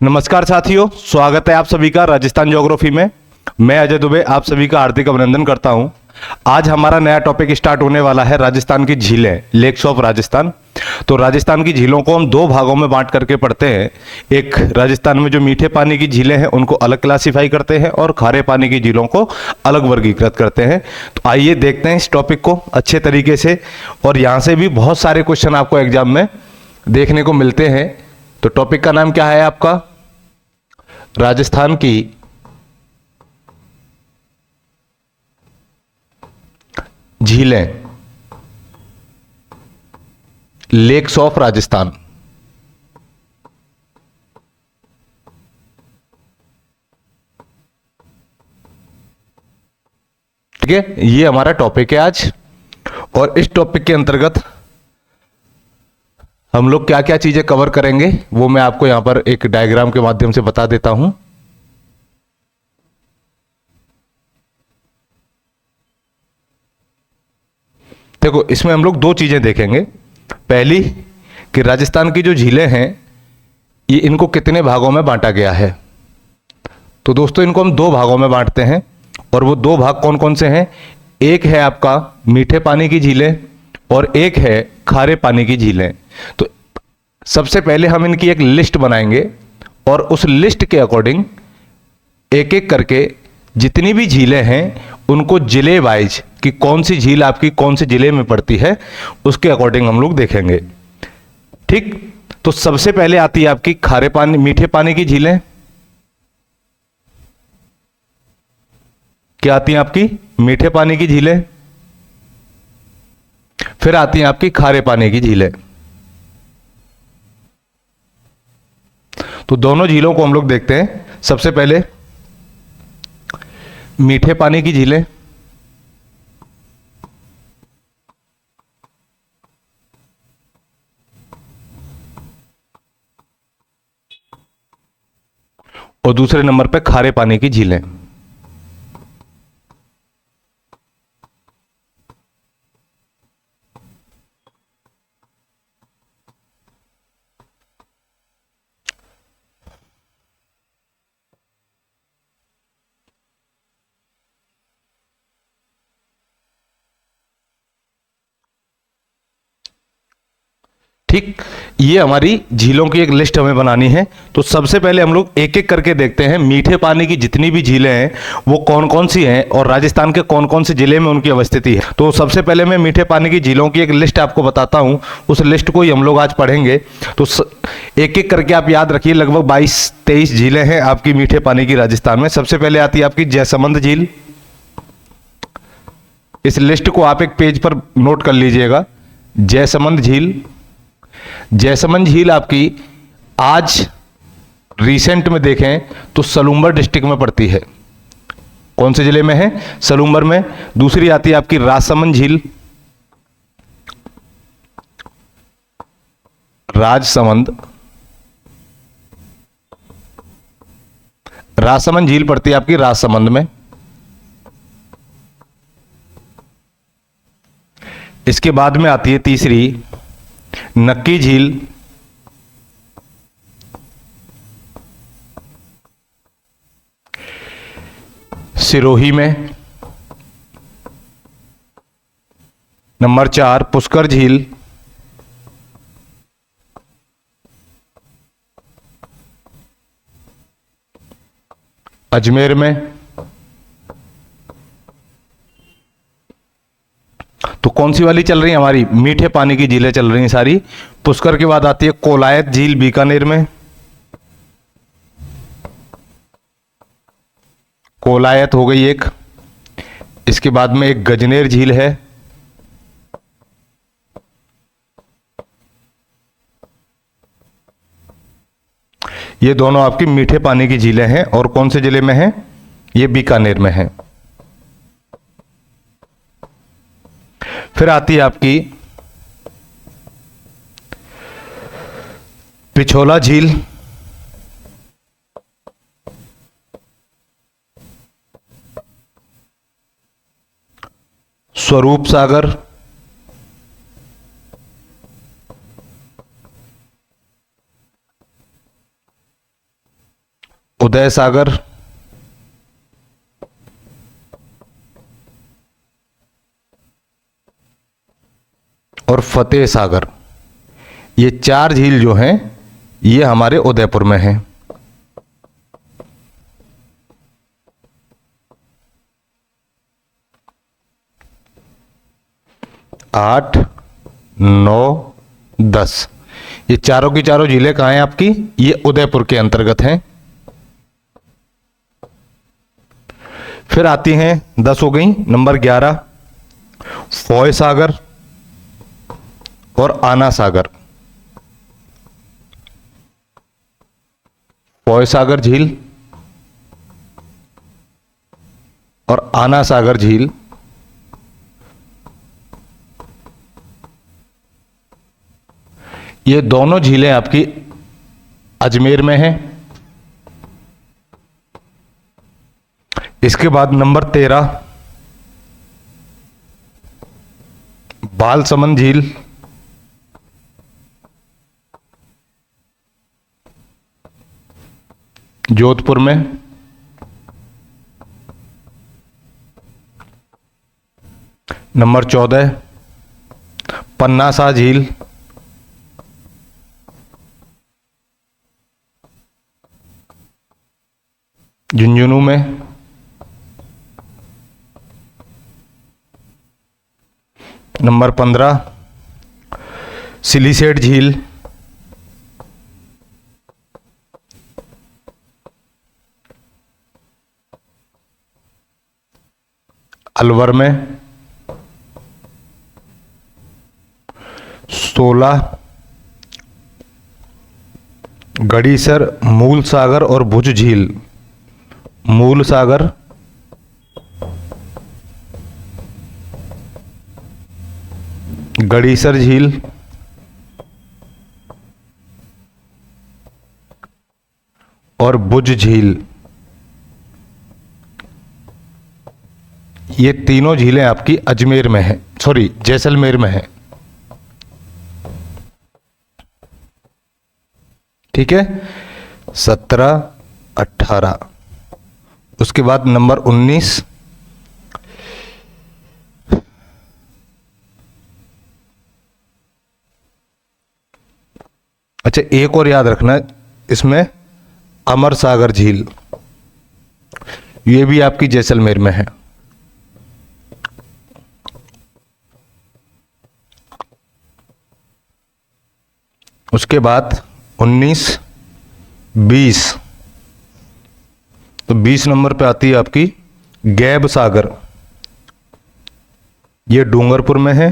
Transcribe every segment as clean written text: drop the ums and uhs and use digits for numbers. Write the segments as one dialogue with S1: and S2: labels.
S1: नमस्कार साथियों, स्वागत है आप सभी का राजस्थान ज्योग्राफी में। मैं अजय दुबे आप सभी का हार्दिक अभिनंदन करता हूं। आज हमारा नया टॉपिक स्टार्ट होने वाला है राजस्थान की झीलें, लेक्स ऑफ राजस्थान। तो राजस्थान की झीलों को हम दो भागों में बांट करके पढ़ते हैं। एक राजस्थान में जो मीठे पानी की झीलें हैं उनको अलग क्लासीफाई करते हैं और खारे पानी की झीलों को अलग वर्गीकृत करते हैं। तो आइए देखते हैं इस टॉपिक को अच्छे तरीके से, और यहाँ से भी बहुत सारे क्वेश्चन आपको एग्जाम में देखने को मिलते हैं। तो टॉपिक का नाम क्या है आपका? राजस्थान की झीलें, लेक्स ऑफ राजस्थान। ठीक है, ये हमारा टॉपिक है आज। और इस टॉपिक के अंतर्गत हम लोग क्या क्या चीजें कवर करेंगे वो मैं आपको यहां पर एक डायग्राम के माध्यम से बता देता हूं। देखो, इसमें हम लोग दो चीजें देखेंगे। पहली कि राजस्थान की जो झीलें हैं ये इनको कितने भागों में बांटा गया है। तो दोस्तों, इनको हम दो भागों में बांटते हैं, और वो दो भाग कौन कौन से हैं? एक है आपका मीठे पानी की झीलें और एक है खारे पानी की झीलें। तो सबसे पहले हम इनकी एक लिस्ट बनाएंगे और उस लिस्ट के अकॉर्डिंग एक एक करके जितनी भी झीलें हैं उनको जिले वाइज कि कौन सी झील आपकी कौन से जिले में पड़ती है उसके अकॉर्डिंग हम लोग देखेंगे। ठीक, तो सबसे पहले आती है आपकी खारे पानी मीठे पानी की झीलें। क्या आती हैं आपकी? मीठे पानी की झीलें। फिर आती हैं आपकी खारे पानी की झीलें। तो दोनों झीलों को हम लोग देखते हैं। सबसे पहले मीठे पानी की झीलें। और दूसरे नंबर पे खारे पानी की झीलें। ठीक, ये हमारी झीलों की एक लिस्ट हमें बनानी है। तो सबसे पहले हम लोग एक एक करके देखते हैं मीठे पानी की जितनी भी झीलें हैं वो कौन कौन सी हैं और राजस्थान के कौन कौन से जिले में उनकी अवस्थिति है। तो सबसे पहले मैं मीठे पानी की झीलों की एक लिस्ट आपको बताता हूं, उस लिस्ट को ही हम लोग आज पढ़ेंगे। तो एक एक करके आप याद रखिए, लगभग 22-23 झीलें हैं आपकी मीठे पानी की राजस्थान में। सबसे पहले आती है आपकी जयसमंद झील। इस लिस्ट को आप एक पेज पर नोट कर लीजिएगा। जयसमंद झील। जयसमंद झील आपकी आज रिसेंट में देखें तो सलूंबर डिस्ट्रिक्ट में पड़ती है। कौन से जिले में है? सलूंबर में। दूसरी आती है आपकी राजसमंद झील। राजसमंद। राजसमंद झील पड़ती है आपकी राजसमंद में। इसके बाद में आती है तीसरी नक्की झील। सिरोही में। नंबर 4 पुष्कर झील। अजमेर में। तो कौन सी वाली चल रही है हमारी? मीठे पानी की झीलें चल रही हैं सारी। पुष्कर के बाद आती है कोलायत झील बीकानेर में। कोलायत हो गई एक। इसके बाद में एक गजनेर झील है। ये दोनों आपकी मीठे पानी की झीलें हैं और कौन से जिले में हैं? ये बीकानेर में है। फिर आती है आपकी पिछोला झील। स्वरूप सागर। उदय सागर, और फतेह सागर, ये चार झील जो हैं ये हमारे उदयपुर में हैं। 8, 9, 10, ये चारों की चारों झीलें कहाँ हैं आपकी? ये उदयपुर के अंतर्गत हैं। फिर आती हैं 10 हो गई। नंबर 11 फॉय सागर और आना सागर। फॉय सागर झील और आना सागर झील, ये दोनों झीलें आपकी अजमेर में हैं। इसके बाद नंबर 13 बालसमंद झील, जोधपुर में। नंबर 14 पन्ना सा झील, झुंझुनू में। नंबर 15 सिलीसेट झील, अलवर में। 16 गड़ीसर, मूल सागर और भुज झील, मूल सागर, गड़ीसर झील और भुज झील, ये तीनों झीलें आपकी अजमेर में हैं, सॉरी जैसलमेर में हैं। ठीक है, 17, 18। उसके बाद नंबर 19 अच्छा, एक और याद रखना इसमें, अमर सागर झील, ये भी आपकी जैसलमेर में है। उसके बाद 19, 20, तो 20 नंबर पे आती है आपकी गैब सागर, ये डूंगरपुर में है।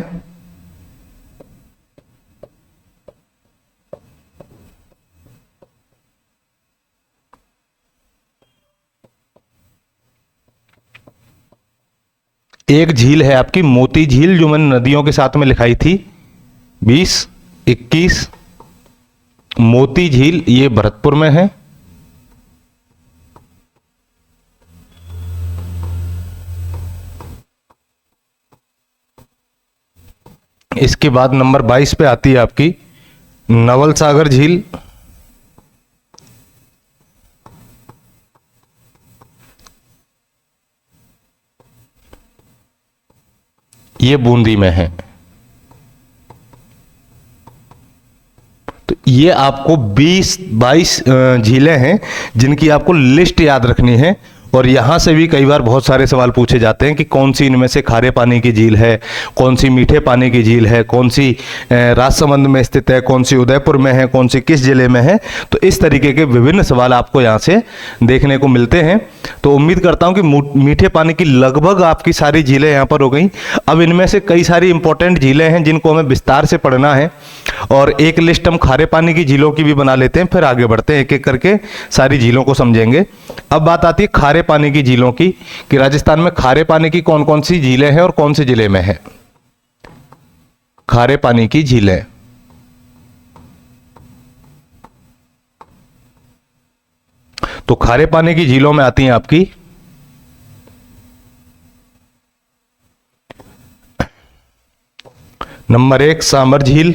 S1: एक झील है आपकी मोती झील, जो मैंने नदियों के साथ में लिखाई थी 20, 21, मोती झील, ये भरतपुर में है। इसके बाद नंबर 22 पे आती है आपकी नवल सागर झील, ये बूंदी में है। तो ये आपको 20-22 झीलें हैं जिनकी आपको लिस्ट याद रखनी है। और यहां से भी कई बार बहुत सारे सवाल पूछे जाते हैं कि कौन सी इनमें से खारे पानी की झील है, कौन सी मीठे पानी की झील है, कौन सी राजसमंद में स्थित है, कौन सी उदयपुर में है, कौन सी किस जिले में है। तो इस तरीके के विभिन्न सवाल आपको यहां से देखने को मिलते हैं। तो उम्मीद करता हूं कि मीठे पानी की लगभग आपकी सारी झीलें यहां पर हो गई। अब इनमें से कई सारी इंपॉर्टेंट झीलें हैं जिनको हमें विस्तार से पढ़ना है, और एक लिस्ट हम खारे पानी की झीलों की भी बना लेते हैं, फिर आगे बढ़ते हैं, एक एक करके सारी झीलों को समझेंगे। अब बात आती है खारे पानी की झीलों की, कि राजस्थान में खारे पानी की कौन कौन सी झीलें हैं और कौन से जिले में है खारे पानी की झीलें। तो खारे पानी की झीलों में आती हैं आपकी नंबर 1 सांबर झील,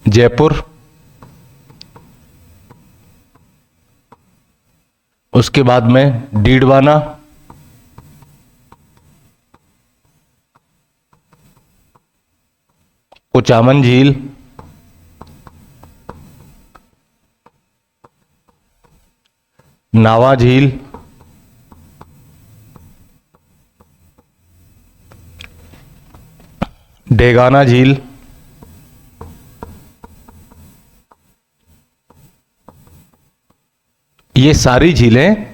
S1: जयपुर, उसके बाद में डीडवाना, कुचामन झील, नावा झील, डेगाना झील, ये सारी झीलें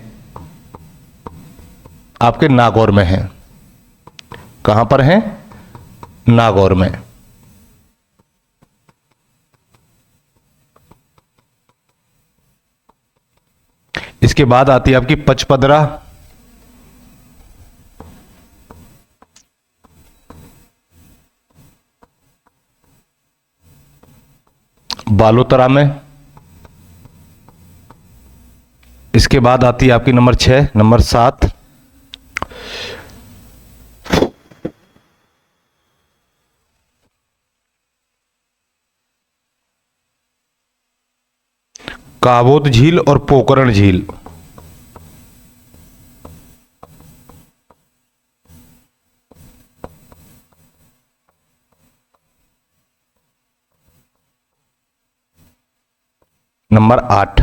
S1: आपके नागौर में हैं। कहां पर हैं? नागौर में। इसके बाद आती है आपकी पचपदरा, बालोतरा में। इसके बाद आती है आपकी नंबर 6, नंबर 7 काबोद झील और पोकरण झील। नंबर 8,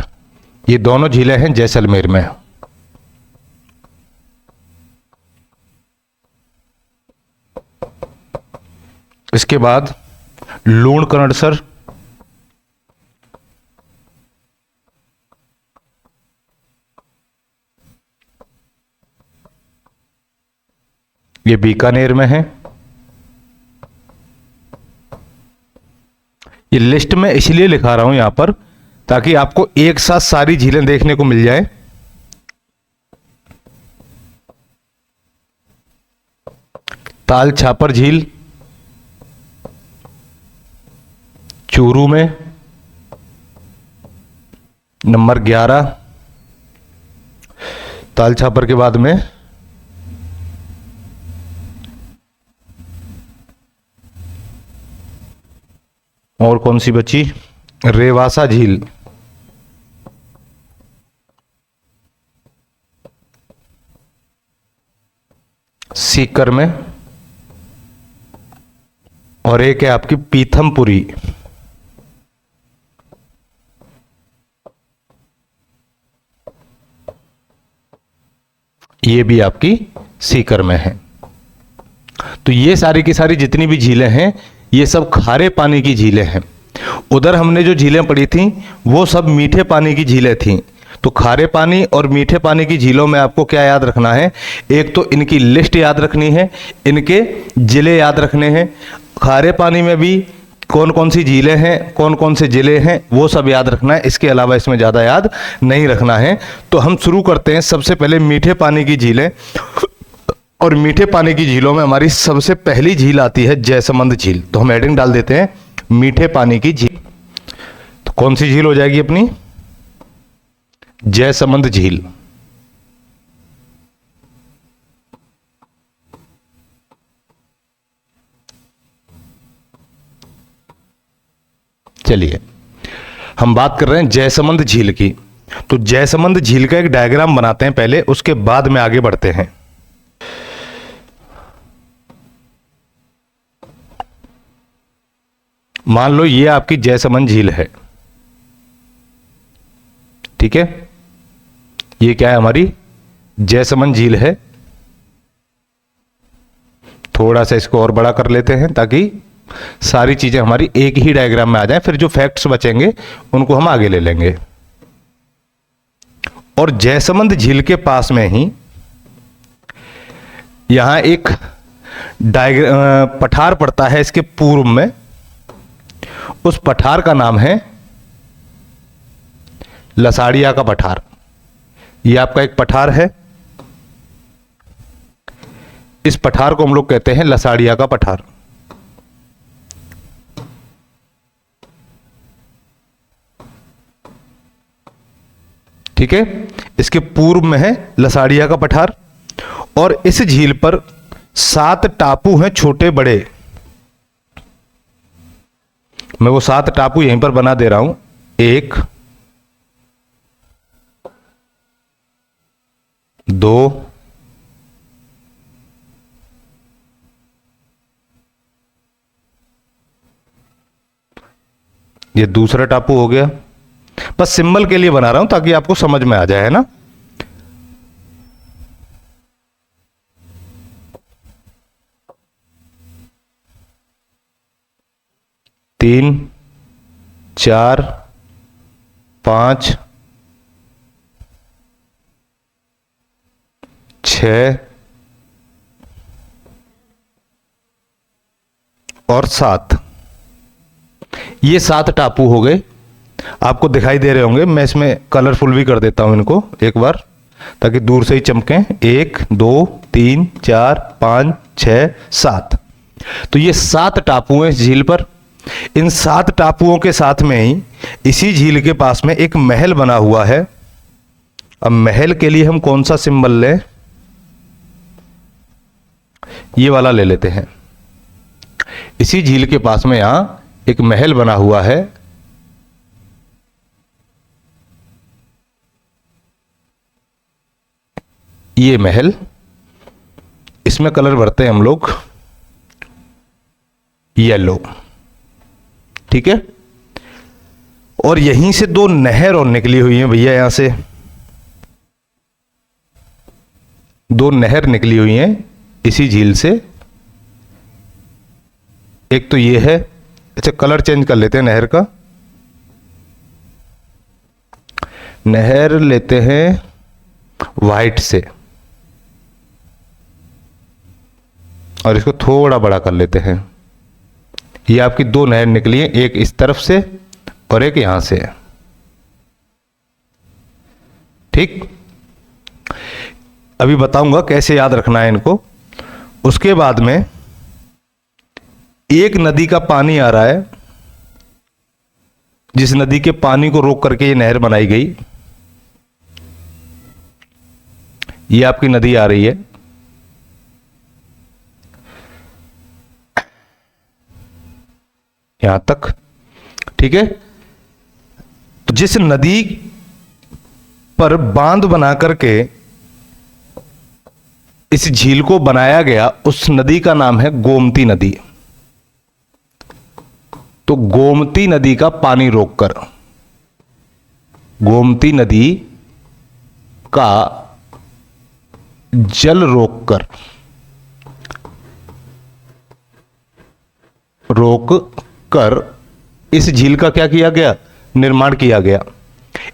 S1: ये दोनों झीलें हैं जैसलमेर में। इसके बाद लूणकरणसर, ये बीकानेर में है। ये लिस्ट में इसलिए लिखा रहा हूं यहां पर ताकि आपको एक साथ सारी झीलें देखने को मिल जाए। ताल छापर झील चूरू में, नंबर 11। ताल छापर के बाद में और कौन सी बची? रेवासा झील, सीकर में, और एक है आपकी पीथमपुरी, ये भी आपकी सीकर में है। तो ये सारी की सारी जितनी भी झीलें हैं ये सब खारे पानी की झीलें हैं। उधर हमने जो झीलें पढ़ी थी वो सब मीठे पानी की झीलें थीं। तो खारे पानी और मीठे पानी की झीलों में आपको क्या याद रखना है? एक तो इनकी लिस्ट याद रखनी है, इनके जिले याद रखने हैं। खारे पानी में भी कौन कौन सी झीलें हैं, कौन कौन से जिले हैं, वो सब याद रखना है। इसके अलावा इसमें ज़्यादा याद नहीं रखना है। तो हम शुरू करते हैं सबसे पहले मीठे पानी की झीलें। और मीठे पानी की झीलों में हमारी सबसे पहली झील आती है जयसमंद झील। तो हम हेडिंग डाल देते हैं मीठे पानी की झील। तो कौन सी झील हो जाएगी अपनी? जयसमंद झील। चलिए हम बात कर रहे हैं जयसमंद झील की। तो जयसमंद झील का एक डायग्राम बनाते हैं पहले, उसके बाद में आगे बढ़ते हैं। मान लो ये आपकी जयसमंद झील है, ठीक है। ये क्या है? हमारी जयसमंद झील है। थोड़ा सा इसको और बड़ा कर लेते हैं ताकि सारी चीजें हमारी एक ही डायग्राम में आ जाएं। फिर जो फैक्ट्स बचेंगे उनको हम आगे ले लेंगे। और जयसमंद झील के पास में ही यहां एक पठार पड़ता है इसके पूर्व में। उस पठार का नाम है लसाड़िया का पठार। यह आपका एक पठार है। इस पठार को हम लोग कहते हैं लसाड़िया का पठार। ठीक है, इसके पूर्व में है लसाड़िया का पठार। और इस झील पर 7 टापू हैं छोटे बड़े। मैं वो 7 टापू यहीं पर बना दे रहा हूं। 1, 2, ये दूसरा टापू हो गया। बस सिंबल के लिए बना रहा हूं ताकि आपको समझ में आ जाए, है ना। 3, 4, 5, 6 और 7, ये 7 टापू हो गए। आपको दिखाई दे रहे होंगे, मैं इसमें कलरफुल भी कर देता हूं इनको एक बार ताकि दूर से ही चमकें। 1, 2, 3, 4, 5, 6, 7। तो ये 7 टापू हैं इस झील पर। इन 7 टापुओं के साथ में ही इसी झील के पास में एक महल बना हुआ है। अब महल के लिए हम कौन सा सिंबल लें? ये वाला ले लेते हैं। इसी झील के पास में यहां एक महल बना हुआ है। ये महल, इसमें कलर भरते हैं हम लोग येलो, ठीक है। और यहीं से 2 नहर और निकली हुई हैं भैया, यहां से 2 नहर निकली हुई हैं इसी झील से। एक तो ये है, अच्छा कलर चेंज कर लेते हैं नहर का। नहर लेते हैं वाइट से और इसको थोड़ा बड़ा कर लेते हैं। ये आपकी 2 नहर निकली है, एक इस तरफ से और एक यहां से, ठीक। अभी बताऊंगा कैसे याद रखना है इनको। उसके बाद में एक नदी का पानी आ रहा है, जिस नदी के पानी को रोक करके ये नहर बनाई गई। ये आपकी नदी आ रही है, यहां तक, ठीक है। तो जिस नदी पर बांध बना करके इस झील को बनाया गया, उस नदी का नाम है गोमती नदी। तो गोमती नदी का पानी रोककर, गोमती नदी का जल रोक कर इस झील का क्या किया गया? निर्माण किया गया।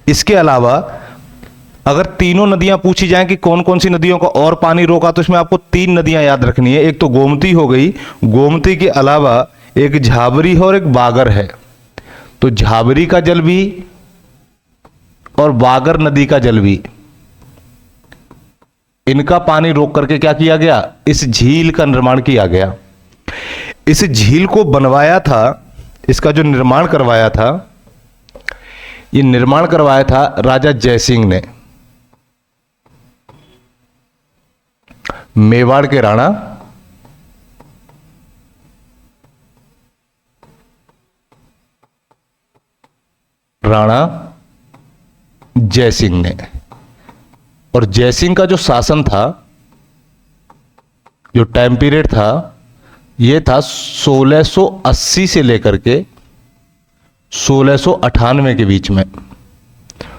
S1: इसके अलावा अगर तीनों नदियां पूछी जाएं कि कौन कौन सी नदियों का और पानी रोका, तो इसमें आपको 3 नदियां याद रखनी है। एक तो गोमती हो गई, गोमती के अलावा एक झाबरी है और एक बागर है। तो झाबरी का जल भी और बागर नदी का जल भी, इनका पानी रोक करके क्या किया गया? इस झील का निर्माण किया गया। इस झील को बनवाया था, इसका जो निर्माण करवाया था, ये निर्माण करवाया था राजा जयसिंह ने। मेवाड़ के राणा जयसिंह ने। और जयसिंह का जो शासन था, जो टाइम पीरियड था, यह था 1680 से लेकर के 1698 के बीच में।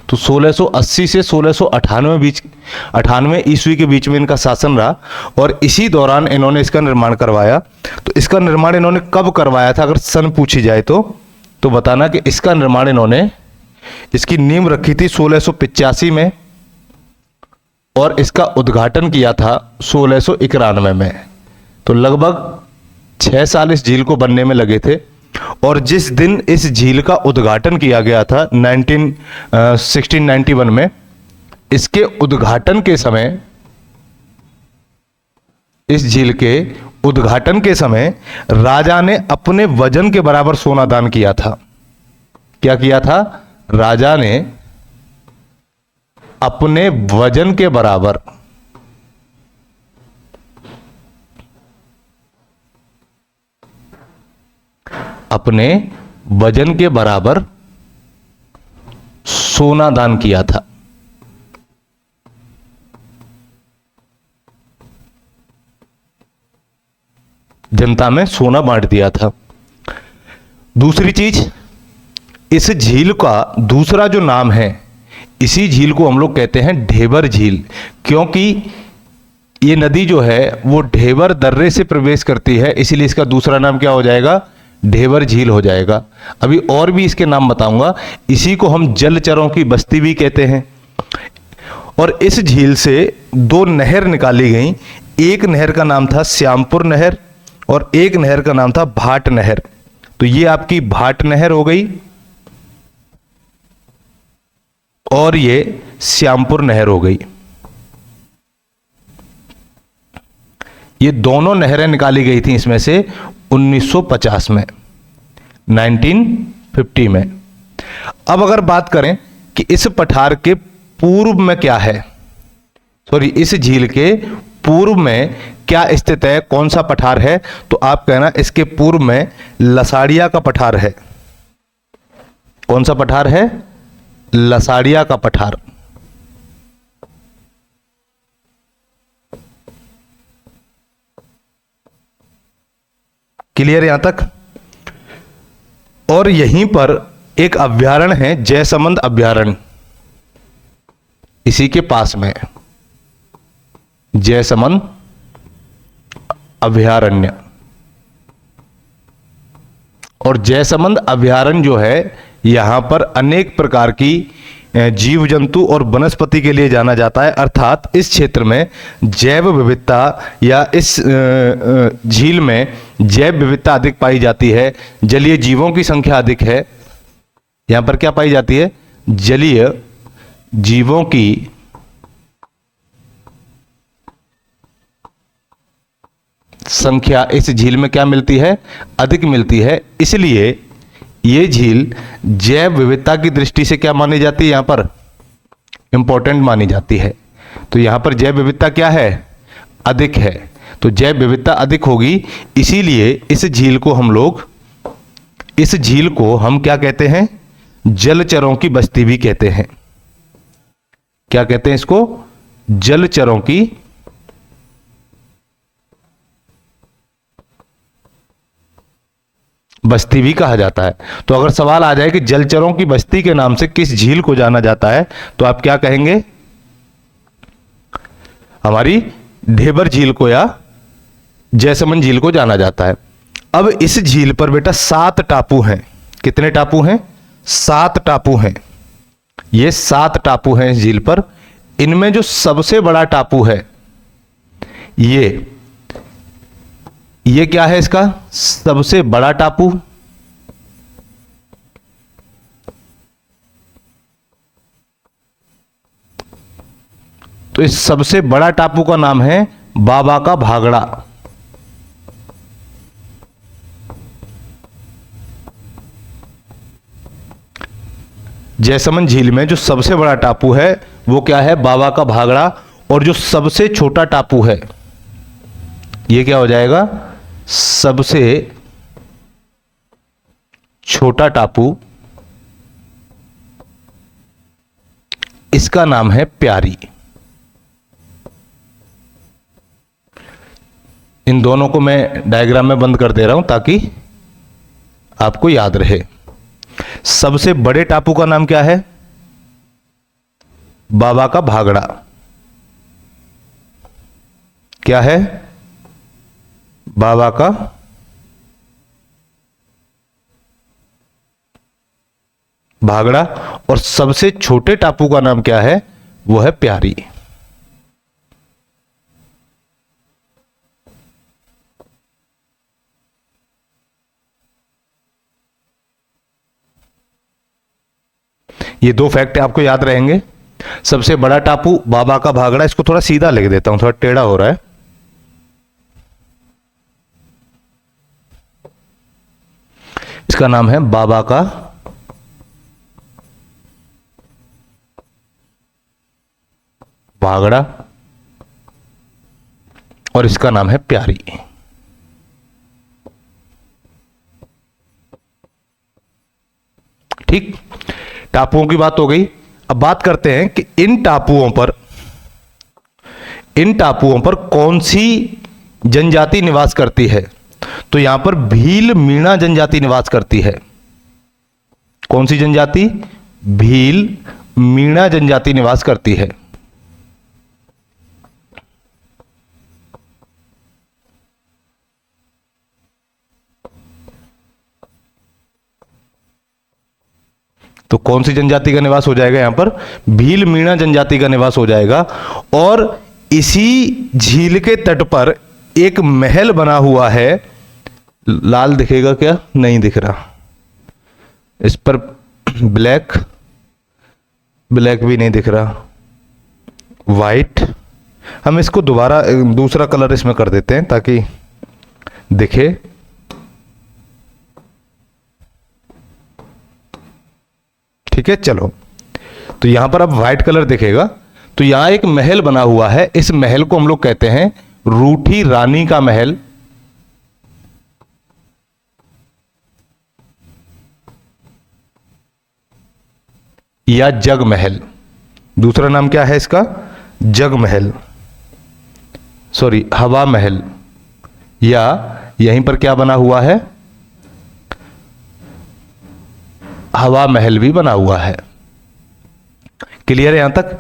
S1: तो 1680 से 1698 ईस्वी के बीच में इनका शासन रहा और इसी दौरान इन्होंने इसका निर्माण करवाया। तो इसका निर्माण इन्होंने कब करवाया था, अगर सन पूछी जाए तो बताना कि इसका निर्माण इन्होंने, इसकी नींव रखी थी 1685 में और इसका उद्घाटन किया था 1691 में। तो लगभग 6 साल इस झील को बनने में लगे थे। और जिस दिन इस झील का उद्घाटन किया गया था 1691 में, इसके उद्घाटन के समय, इस झील के उद्घाटन के समय राजा ने अपने वजन के बराबर सोना दान किया था। क्या किया था? राजा ने अपने वजन के बराबर वजन के बराबर सोना दान किया था। जनता में सोना बांट दिया था। दूसरी चीज, इस झील का दूसरा जो नाम है, इसी झील को हम लोग कहते हैं ढेबर झील, क्योंकि ये नदी जो है वो ढेबर दर्रे से प्रवेश करती है, इसीलिए इसका दूसरा नाम क्या हो जाएगा? ढेबर झील हो जाएगा। अभी और भी इसके नाम बताऊंगा। इसी को हम जलचरों की बस्ती भी कहते हैं। और इस झील से दो नहर निकाली गई। एक नहर का नाम था श्यामपुर नहर और एक नहर का नाम था भाट नहर। तो ये आपकी भाट नहर हो गई और ये श्यामपुर नहर हो गई। ये दोनों नहरें निकाली गई थी इसमें से 1950 में, 1950 में। अब अगर बात करें कि इस पठार के पूर्व में क्या है, सॉरी इस झील के पूर्व में क्या स्थित है, कौन सा पठार है, तो आप कहना इसके पूर्व में लसाड़िया का पठार है। कौन सा पठार है? लसाड़िया का पठार। क्लियर यहां तक? और यहीं पर एक अभ्यारण्य है, जयसमंद अभ्यारण्य, इसी के पास में जयसमंद अभ्यारण्य। और जयसमंद अभ्यारण्य जो है, यहां पर अनेक प्रकार की जीव जंतु और वनस्पति के लिए जाना जाता है। अर्थात इस क्षेत्र में जैव विविधता या इस झील में जैव विविधता अधिक पाई जाती है। जलीय जीवों की संख्या अधिक है। यहां पर क्या पाई जाती है? जलीय जीवों की संख्या इस झील में क्या मिलती है? अधिक मिलती है। इसलिए ये झील जैव विविधता की दृष्टि से क्या मानी जाती है? यहां पर इंपॉर्टेंट मानी जाती है। तो यहां पर जैव विविधता क्या है? अधिक है। तो जैव विविधता अधिक होगी, इसीलिए इस झील को हम क्या कहते हैं? जलचरों की बस्ती भी कहते हैं। क्या कहते हैं इसको? जलचरों की बस्ती भी कहा जाता है। तो अगर सवाल आ जाए कि जलचरों की बस्ती के नाम से किस झील को जाना जाता है, तो आप क्या कहेंगे? हमारी ढेबर झील को या जयसमंद झील को जाना जाता है। अब इस झील पर बेटा 7 टापू हैं। कितने टापू हैं? 7 टापू हैं। ये 7 टापू हैं इस झील पर। इनमें जो सबसे बड़ा टापू है, ये क्या है? इसका सबसे बड़ा टापू। तो इस सबसे बड़ा टापू का नाम है बाबा का भागड़ा। जयसमंद झील में जो सबसे बड़ा टापू है वो क्या है? बाबा का भागड़ा। और जो सबसे छोटा टापू है, ये क्या हो जाएगा? सबसे छोटा टापू, इसका नाम है प्यारी। इन दोनों को मैं डायग्राम में बंद कर दे रहा हूं ताकि आपको याद रहे। सबसे बड़े टापू का नाम क्या है? बाबा का भागड़ा। क्या है? बाबा का भागड़ा। और सबसे छोटे टापू का नाम क्या है? वो है प्यारी। ये 2 फैक्ट आपको याद रहेंगे। सबसे बड़ा टापू बाबा का भागड़ा, इसको थोड़ा सीधा लिख देता हूं, थोड़ा टेढ़ा हो रहा है। इसका नाम है बाबा का भागड़ा और इसका नाम है प्यारी। ठीक, टापुओं की बात हो गई। अब बात करते हैं कि इन टापुओं पर कौन सी जनजाति निवास करती है। तो यहां पर भील मीणा जनजाति निवास करती है। कौन सी जनजाति? भील मीणा जनजाति निवास करती है। तो कौन सी जनजाति का निवास हो जाएगा यहां पर? भील मीणा जनजाति का निवास हो जाएगा। और इसी झील के तट पर एक महल बना हुआ है। लाल दिखेगा क्या? नहीं दिख रहा। इस पर ब्लैक भी नहीं दिख रहा। वाइट, हम इसको दोबारा दूसरा कलर इसमें कर देते हैं ताकि दिखे। ठीक है, चलो। तो यहां पर अब व्हाइट कलर दिखेगा। तो यहां एक महल बना हुआ है। इस महल को हम लोग कहते हैं रूठी रानी का महल, या जग महल। दूसरा नाम क्या है इसका? जग महल, सॉरी हवा महल, या यहीं पर क्या बना हुआ है? हवा महल भी बना हुआ है। क्लियर है यहां तक?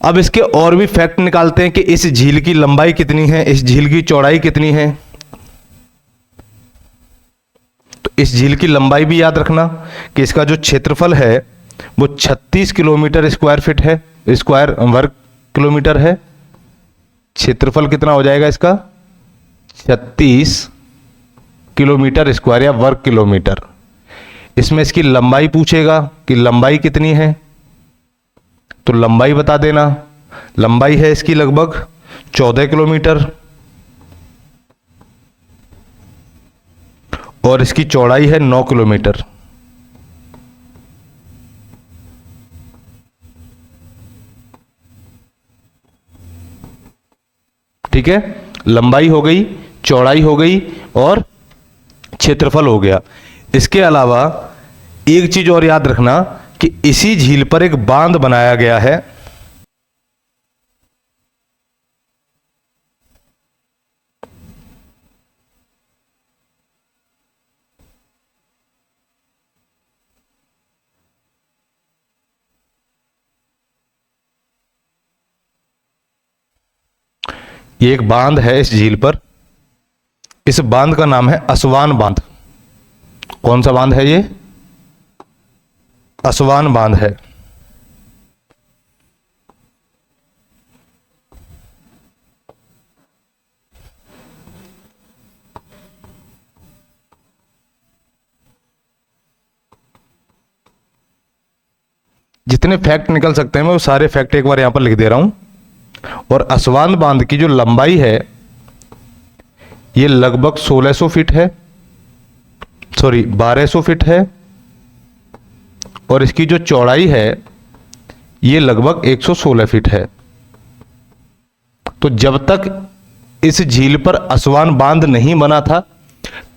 S1: अब इसके और भी फैक्ट निकालते हैं कि इस झील की लंबाई कितनी है, इस झील की चौड़ाई कितनी है। तो इस झील की लंबाई भी याद रखना कि इसका जो क्षेत्रफल है वो 36 किलोमीटर स्क्वायर फीट है, स्क्वायर वर्ग किलोमीटर है। क्षेत्रफल कितना हो जाएगा इसका? 36 किलोमीटर स्क्वायर या वर्ग किलोमीटर। इसमें इसकी लंबाई पूछेगा कि लंबाई कितनी है, तो लंबाई बता देना। लंबाई है इसकी लगभग 14 किलोमीटर और इसकी चौड़ाई है 9 किलोमीटर। ठीक है, लंबाई हो गई, चौड़ाई हो गई और क्षेत्रफल हो गया। इसके अलावा एक चीज और याद रखना कि इसी झील पर एक बांध बनाया गया है। ये एक बांध है इस झील पर। इस बांध का नाम है असवान बांध। कौन सा बांध है ये? असवान बांध है। जितने फैक्ट निकल सकते हैं मैं वो सारे फैक्ट एक बार यहां पर लिख दे रहा हूं। और असवान बांध की जो लंबाई है ये लगभग 1600 फीट है, सॉरी 1200 फीट है। और इसकी जो चौड़ाई है ये लगभग 116 फीट है। तो जब तक इस झील पर असवान बांध नहीं बना था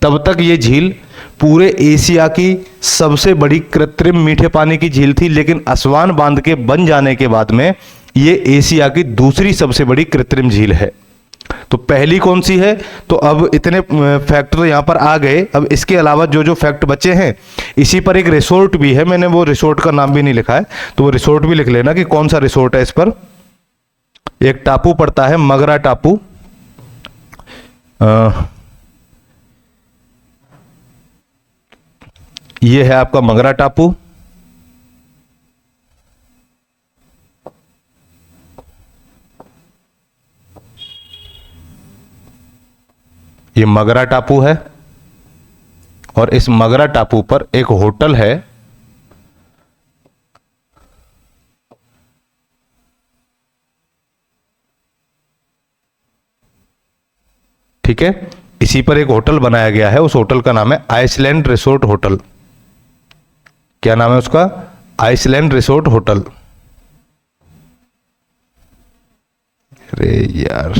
S1: तब तक ये झील पूरे एशिया की सबसे बड़ी कृत्रिम मीठे पानी की झील थी। लेकिन असवान बांध के बन जाने के बाद में ये एशिया की दूसरी सबसे बड़ी कृत्रिम झील है। तो पहली कौन सी है? तो अब इतने फैक्ट तो यहां पर आ गए। अब इसके अलावा जो जो फैक्ट बचे हैं, इसी पर एक रिसोर्ट भी है। मैंने वो रिसोर्ट का नाम भी नहीं लिखा है, तो वो रिसोर्ट भी लिख लेना कि कौन सा रिसोर्ट है। इस पर एक टापू पड़ता है, मगरा टापू। ये है आपका मगरा टापू। ये मगरा टापू है और इस मगरा टापू पर एक होटल है। ठीक है, इसी पर एक होटल बनाया गया है। उस होटल का नाम है आइसलैंड रिसोर्ट होटल। क्या नाम है उसका? Iceland resort hotel. अरे यार,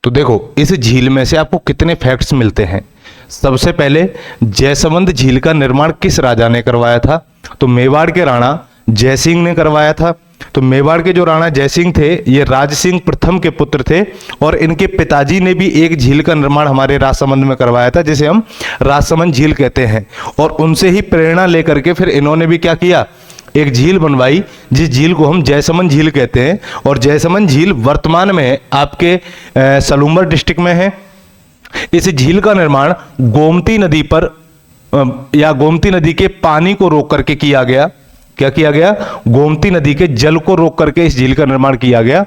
S1: तो देखो इस झील में से आपको कितने फैक्ट्स मिलते हैं। सबसे पहले जयसमंद झील का निर्माण किस राजा ने करवाया था? तो मेवाड़ के राणा जयसिंह ने करवाया था। तो मेवाड़ के जो राणा जयसिंह थे ये राजसिंह प्रथम के पुत्र थे और इनके पिताजी ने भी एक झील का निर्माण हमारे राजसमंद में करवाया था जिसे हम राजसमंद झील कहते हैं। और उनसे ही प्रेरणा लेकर के फिर इन्होंने भी क्या किया, एक झील बनवाई जिस झील को हम जयसमंद झील कहते हैं। और जयसमंद झील वर्तमान में आपके सलूम्बर डिस्ट्रिक्ट में है। इस झील का निर्माण गोमती नदी पर या गोमती नदी के पानी को रोक करके किया गया। क्या किया गया? गोमती नदी के जल को रोक करके इस झील का निर्माण किया गया।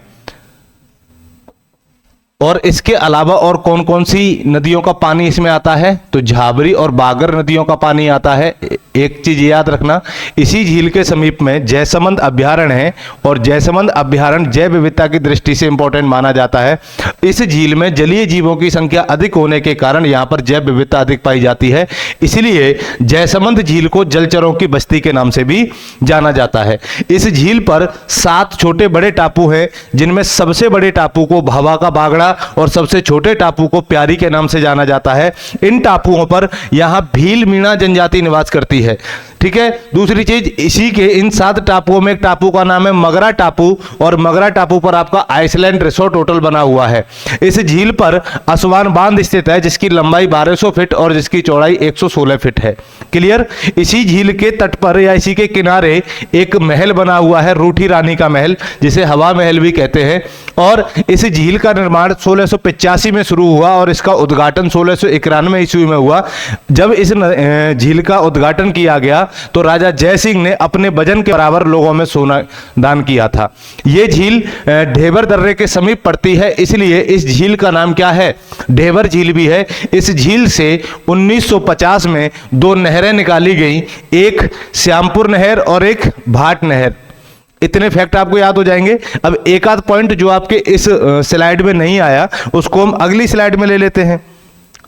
S1: और इसके अलावा और कौन कौन सी नदियों का पानी इसमें आता है? तो झाबरी और बागर नदियों का पानी आता है। एक चीज याद रखना, इसी झील के समीप में जयसमंद अभ्यारण्य है और जयसमंद अभ्यारण्य जैव विविधता की दृष्टि से इंपॉर्टेंट माना जाता है। इस झील में जलीय जीवों की संख्या अधिक होने के कारण यहां पर जैव विविधता अधिक पाई जाती है, इसलिए जयसमंद झील को जलचरों की बस्ती के नाम से भी जाना जाता है। इस झील पर 7 छोटे बड़े टापू हैं जिनमें सबसे बड़े टापू को भवा का बागड़ा और सबसे छोटे टापू को प्यारी के नाम से जाना जाता है। इन टापुओं पर यहां भील मीणा जनजाति निवास करती है। ठीक है। दूसरी चीज, इसी के इन 7 टापुओं में एक टापू का नाम है मगरा टापू और मगरा टापू पर आपका आइसलैंड रिसोर्ट होटल बना हुआ है। इस झील पर असवान बांध स्थित है जिसकी लंबाई 1200 फीट और जिसकी चौड़ाई 116 फीट है। क्लियर। इसी झील के तट पर या इसी के किनारे एक महल बना हुआ है, रूठी रानी का महल, जिसे हवा महल भी कहते हैं। और इस झील का निर्माण 1685 में शुरू हुआ और इसका उद्घाटन 1691 ईस्वी में हुआ। जब इस झील का उद्घाटन किया गया तो राजा जयसिंह ने अपने वजन के बराबर लोगों में सोना दान किया था। यह झील ढेबर दर्रे के समीप पड़ती है, इसलिए इस झील का नाम क्या है? ढेबर झील भी है। इस झील से 1950 में 2 नहरें निकाली गई, एक श्यामपुर नहर और एक भाट नहर। इतने फैक्ट आपको याद हो जाएंगे। अब एक आध पॉइंट जो आपके इस स्लाइड में नहीं आया उसको हम अगली स्लाइड में ले लेते हैं।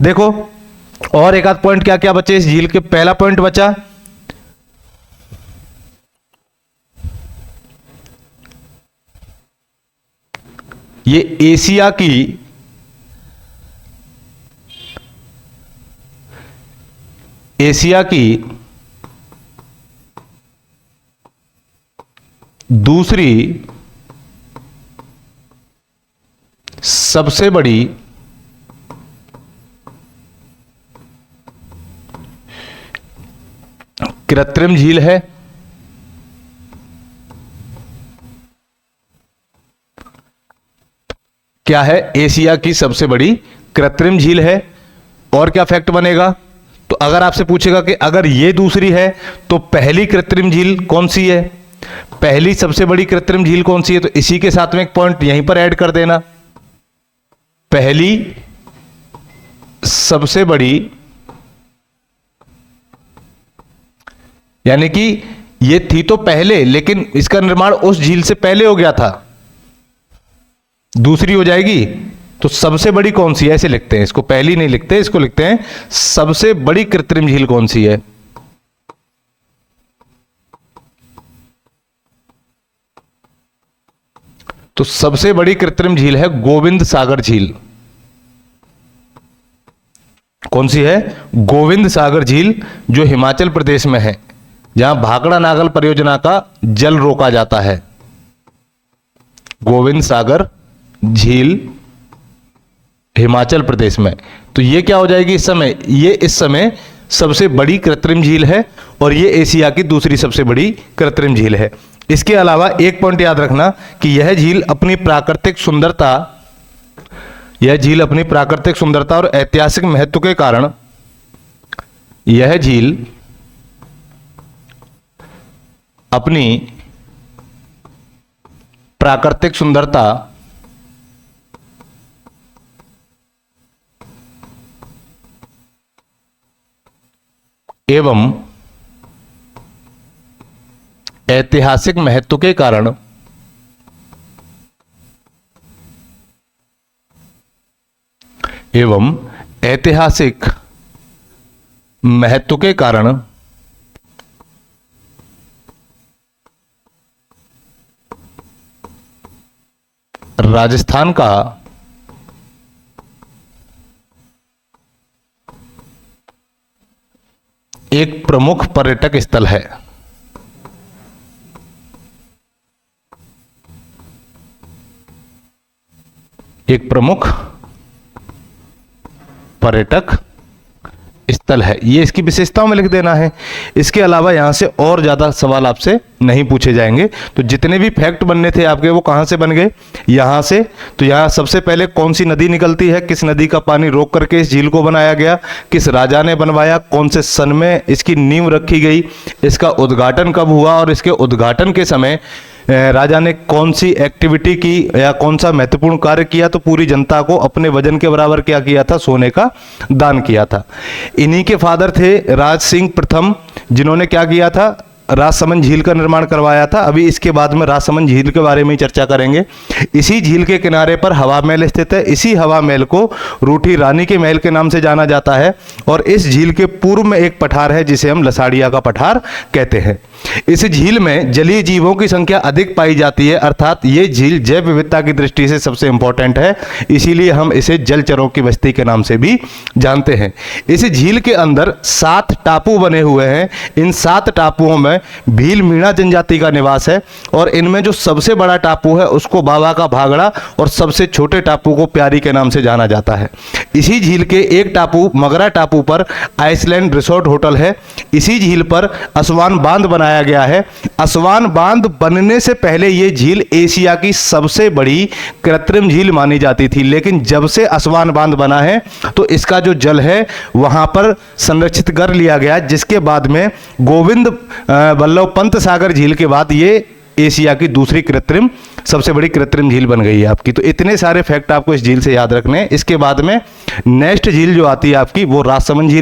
S1: देखो और एक आध पॉइंट क्या क्या बचे इस झील के। पहला पॉइंट बचा ये एशिया की दूसरी सबसे बड़ी कृत्रिम झील है। क्या है? एशिया की सबसे बड़ी कृत्रिम झील है। और क्या फैक्ट बनेगा? तो अगर आपसे पूछेगा कि अगर ये दूसरी है तो पहली कृत्रिम झील कौन सी है, पहली सबसे बड़ी कृत्रिम झील कौन सी है, तो इसी के साथ में एक पॉइंट यहीं पर ऐड कर देना। पहली सबसे बड़ी, यानी कि ये थी तो पहले लेकिन इसका निर्माण उस झील से पहले हो गया था, दूसरी हो जाएगी। तो सबसे बड़ी कौन सी है ऐसे लिखते हैं, इसको पहली नहीं लिखते, इसको लिखते हैं सबसे बड़ी कृत्रिम झील कौन सी है। तो सबसे बड़ी कृत्रिम झील है गोविंद सागर झील। कौन सी है? गोविंद सागर झील, जो हिमाचल प्रदेश में है, जहां भाखड़ा नागल परियोजना का जल रोका जाता है। गोविंद सागर झील हिमाचल प्रदेश में। तो ये क्या हो जाएगी इस समय? ये इस समय सबसे बड़ी कृत्रिम झील है और ये एशिया की दूसरी सबसे बड़ी कृत्रिम झील है। इसके अलावा एक पॉइंट याद रखना कि यह झील अपनी प्राकृतिक सुंदरता और ऐतिहासिक महत्व के कारण यह झील अपनी प्राकृतिक सुंदरता एवं ऐतिहासिक महत्व के कारण राजस्थान का एक प्रमुख पर्यटक स्थल है। एक प्रमुख पर्यटक स्थल है, ये इसकी विशेषताओं में लिख देना है। इसके अलावा यहाँ से और ज़्यादा सवाल आपसे नहीं पूछे जाएंगे। तो जितने भी फैक्ट बनने थे आपके वो कहाँ से बन गए, यहाँ से। तो यहाँ सबसे पहले कौन सी नदी निकलती है, किस नदी का पानी रोक करके इस झील को बनाया गया, किस राजा ने बनवाया, कौन से सन में इसकी नींव रखी गई, इसका उद्घाटन कब हुआ और इसके उद्घाटन के समय राजा ने कौन सी एक्टिविटी की या कौन सा महत्वपूर्ण कार्य किया, तो पूरी जनता को अपने वजन के बराबर क्या किया था, सोने का दान किया था। इन्हीं के फादर थे राज सिंह प्रथम, जिन्होंने क्या किया था, राजसमंद झील का निर्माण करवाया था। अभी इसके बाद में राजसमंद झील के बारे में ही चर्चा करेंगे। इसी झील के किनारे पर हवा महल स्थित है। इसी हवा महल को रूठी रानी के महल के नाम से जाना जाता है। और इस झील के पूर्व में एक पठार है जिसे हम लसाड़िया का पठार कहते हैं। इस झील में जलीय जीवों की संख्या अधिक पाई जाती है, अर्थात ये झील जैव विविधता की दृष्टि से सबसे इंपॉर्टेंट है, इसीलिए हम इसे जलचरों की बस्ती के नाम से भी जानते हैं। इस झील के अंदर 7 टापू बने हुए हैं। इन 7 टापुओं में भील मीणा जनजाति का निवास है और इनमें जो सबसे बड़ा टापू है उसको बाबा का भागड़ा और सबसे छोटे टापू को प्यारी के नाम से जाना जाता है। इसी झील के एक टापू मगरा टापू पर आइसलैंड रिसोर्ट होटल है। इसी झील पर असवान बांध बनाया गया है। असवान बांध बनने से पहले ये झील एशिया की सबसे बड़ी कृत्रिम झील मानी जाती थी, लेकिन जब से असवान बांध बना है तो इसका जो जल है वहां पर संरक्षित कर लिया गया, जिसके बाद में गोविंद वल्लभ पंत सागर झील के बाद ये एशिया की दूसरी सबसे बड़ी कृत्रिम झील बन गई है आपकी। तो इतने सारे फैक्ट आपको इस झील से याद रखने हैं। इसके बाद में नेक्स्ट झील जो आती है आपकी वो राजसमंद झील।